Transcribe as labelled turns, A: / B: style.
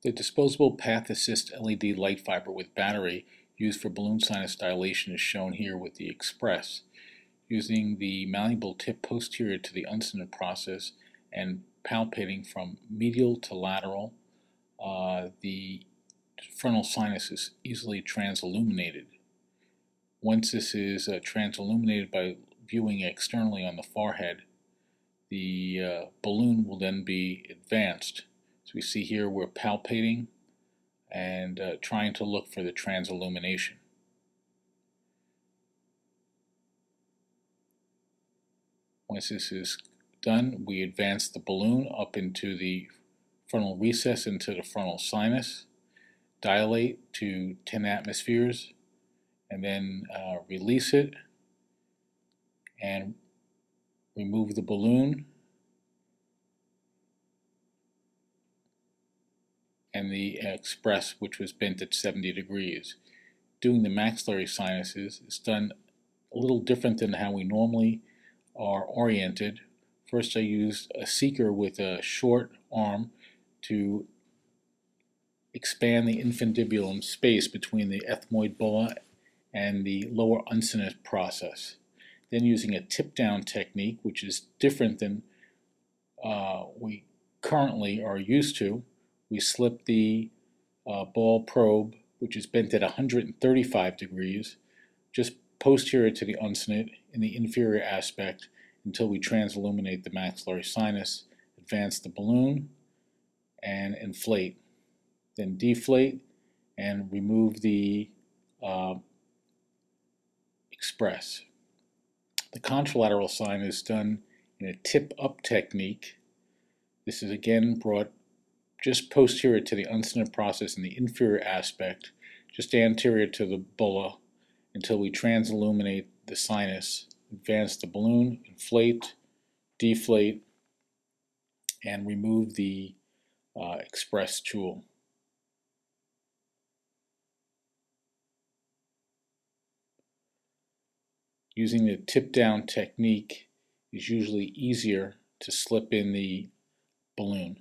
A: The disposable PathAssist LED light fiber with battery used for balloon sinus dilation is shown here with the Xpress. Using the malleable tip posterior to the uncinate process and palpating from medial to lateral, the frontal sinus is easily trans-illuminated. Once this is trans-illuminated by viewing externally on the forehead, the balloon will then be advanced. So we see here we're palpating and trying to look for the trans-illumination. Once this is done, we advance the balloon up into the frontal recess, into the frontal sinus, dilate to 10 atmospheres, and then release it and remove the balloon and the Xpress, which was bent at 70 degrees. Doing the maxillary sinuses is done a little different than how we normally are oriented. First, I used a seeker with a short arm to expand the infundibulum space between the ethmoid bulla and the lower uncinate process. Then using a tip-down technique, which is different than we currently are used to, we slip the ball probe, which is bent at 135 degrees, just posterior to the uncinate in the inferior aspect until we trans-illuminate the maxillary sinus, advance the balloon, and inflate. Then deflate and remove the Xpress. The contralateral sign is done in a tip-up technique. This is again brought just posterior to the uncinate process in the inferior aspect, just anterior to the bulla, until we trans-illuminate the sinus, advance the balloon, inflate, deflate, and remove the Xpress tool. Using the tip-down technique is usually easier to slip in the balloon.